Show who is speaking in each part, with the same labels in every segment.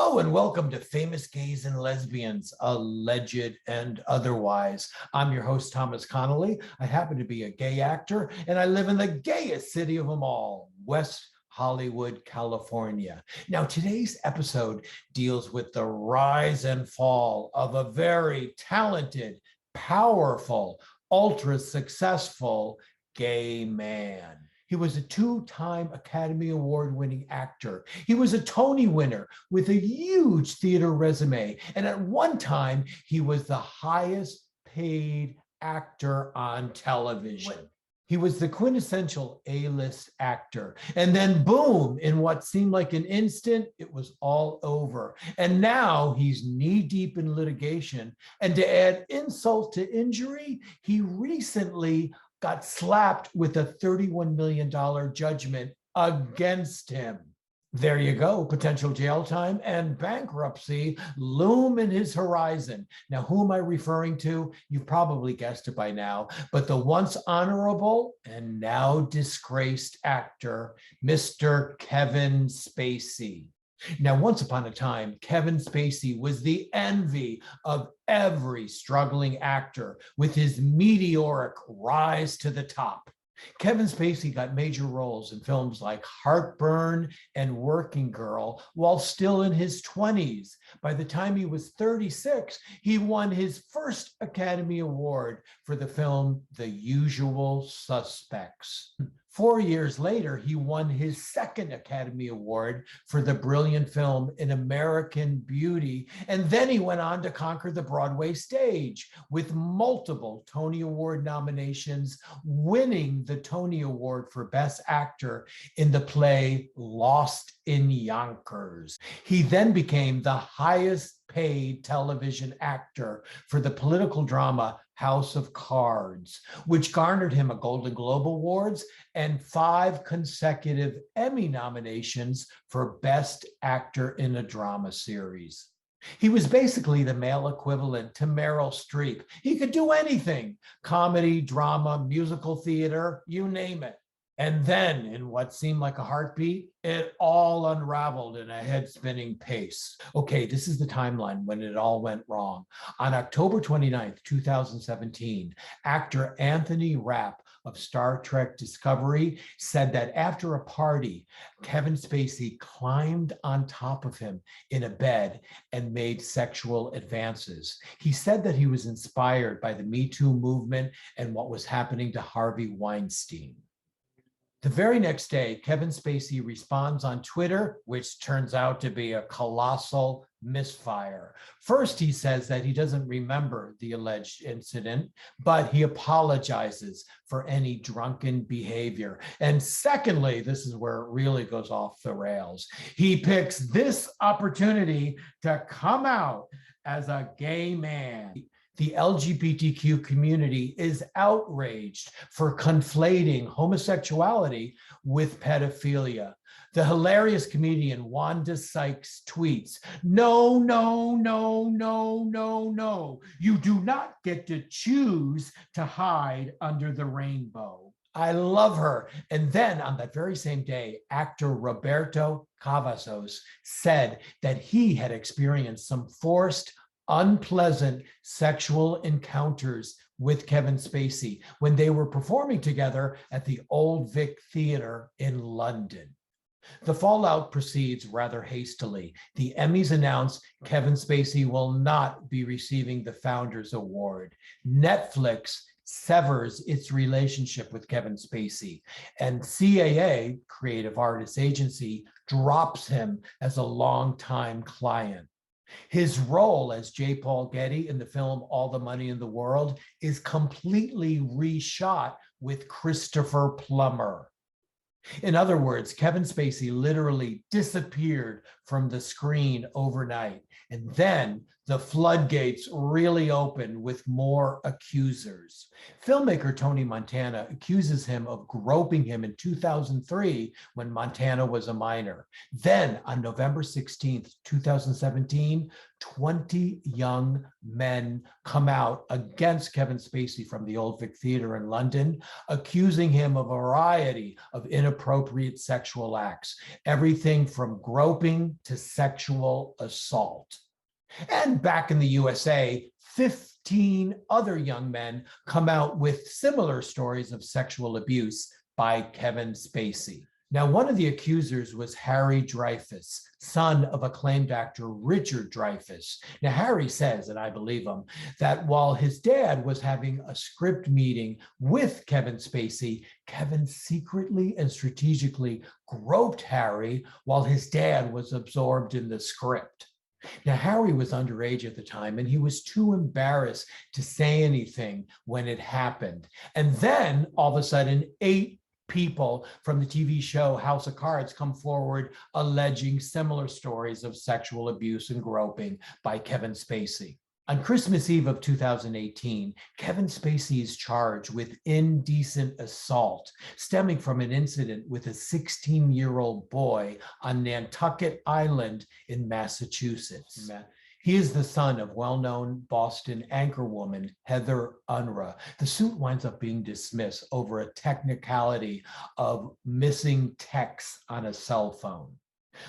Speaker 1: Hello and welcome to Famous Gays and Lesbians, Alleged and Otherwise. I'm your host, Thomas Connolly. I happen to be a gay actor and I live in the gayest city of them all, West Hollywood, California. Now, today's episode deals with the rise and fall of a very talented, powerful, ultra-successful gay man. He was a two-time Academy Award-winning actor. He was a Tony winner with a huge theater resume. And at one time, he was the highest paid actor on television. He was the quintessential A-list actor. And then boom, in what seemed like an instant, it was all over. And now he's knee-deep in litigation. And to add insult to injury, he recently got slapped with a $31 million judgment against him. There you go, potential jail time and bankruptcy loom in his horizon. Now, who am I referring to? You've probably guessed it by now, but the once honorable and now disgraced actor, Mr. Kevin Spacey. Now, once upon a time, Kevin Spacey was the envy of every struggling actor with his meteoric rise to the top. Kevin Spacey got major roles in films like Heartburn and Working Girl while still in his 20s. By the time he was 36, he won his first Academy Award for the film The Usual Suspects. 4 years later, he won his second Academy Award for the brilliant film An American Beauty. And then he went on to conquer the Broadway stage with multiple Tony Award nominations, winning the Tony Award for Best Actor in the play Lost in Yonkers. He then became the highest paid television actor for the political drama House of Cards, which garnered him a Golden Globe Awards and 5 consecutive Emmy nominations for Best Actor in a Drama Series. He was basically the male equivalent to Meryl Streep. He could do anything: comedy, drama, musical theater, you name it. And then, in what seemed like a heartbeat, it all unraveled in a head-spinning pace. Okay, this is the timeline when it all went wrong. On October 29th, 2017, actor Anthony Rapp of Star Trek Discovery said that after a party, Kevin Spacey climbed on top of him in a bed and made sexual advances. He said that he was inspired by the Me Too movement and what was happening to Harvey Weinstein. The very next day, Kevin Spacey responds on Twitter, which turns out to be a colossal misfire. First, he says that he doesn't remember the alleged incident, but he apologizes for any drunken behavior. And secondly, this is where it really goes off the rails. He picks this opportunity to come out as a gay man. The LGBTQ community is outraged for conflating homosexuality with pedophilia. The hilarious comedian Wanda Sykes tweets, "No, no, no, no, no, no. You do not get to choose to hide under the rainbow." I love her. And then on that very same day, actor Roberto Cavazos said that he had experienced some forced, unpleasant sexual encounters with Kevin Spacey when they were performing together at the Old Vic Theatre in London. The fallout proceeds rather hastily. The Emmys announced Kevin Spacey will not be receiving the Founders Award. Netflix severs its relationship with Kevin Spacey, and CAA, Creative Artists Agency, drops him as a longtime client. His role as J. Paul Getty in the film All the Money in the World is completely reshot with Christopher Plummer. In other words, Kevin Spacey literally disappeared from the screen overnight. And then the floodgates really open with more accusers. Filmmaker Tony Montana accuses him of groping him in 2003 when Montana was a minor. Then on November 16th, 2017, 20 young men come out against Kevin Spacey from the Old Vic Theatre in London, accusing him of a variety of inappropriate sexual acts, everything from groping to sexual assault. And back in the USA, 15 other young men come out with similar stories of sexual abuse by Kevin Spacey. Now, one of the accusers was Harry Dreyfus, son of acclaimed actor Richard Dreyfuss. Now, Harry says, and I believe him, that while his dad was having a script meeting with Kevin Spacey, Kevin secretly and strategically groped Harry while his dad was absorbed in the script. Now, Harry was underage at the time, and he was too embarrassed to say anything when it happened. And then, all of a sudden, 8 people from the TV show House of Cards come forward alleging similar stories of sexual abuse and groping by Kevin Spacey. On Christmas Eve of 2018, Kevin Spacey is charged with indecent assault stemming from an incident with a 16-year-old boy on Nantucket Island in Massachusetts. He is the son of well-known Boston anchorwoman Heather Unruh. The suit winds up being dismissed over a technicality of missing texts on a cell phone.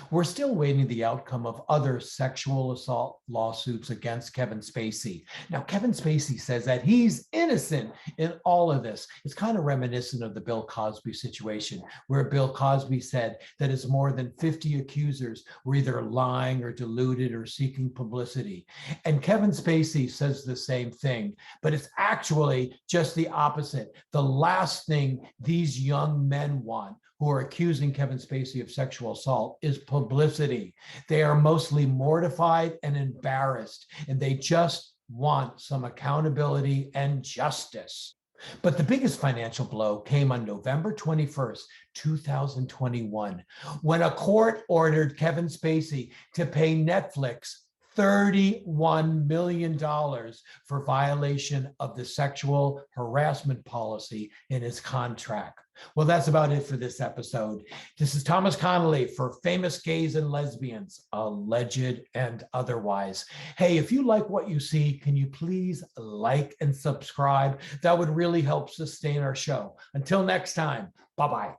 Speaker 1: We're still waiting the outcome of other sexual assault lawsuits against Kevin Spacey. Now, Kevin Spacey says that he's innocent in all of this. It's kind of reminiscent of the Bill Cosby situation, where Bill Cosby said that his more than 50 accusers were either lying or deluded or seeking publicity. And Kevin Spacey says the same thing, but it's actually just the opposite. The last thing these young men want, who are accusing Kevin Spacey of sexual assault, is publicity. They are mostly mortified and embarrassed, and they just want some accountability and justice. But the biggest financial blow came on November 21st, 2021, when a court ordered Kevin Spacey to pay Netflix $31 million for violation of the sexual harassment policy in his contract. Well, that's about it for this episode. This is Thomas Connolly for Famous Gays and Lesbians, Alleged and Otherwise. Hey, if you like what you see, can you please like and subscribe? That would really help sustain our show. Until next time, bye-bye.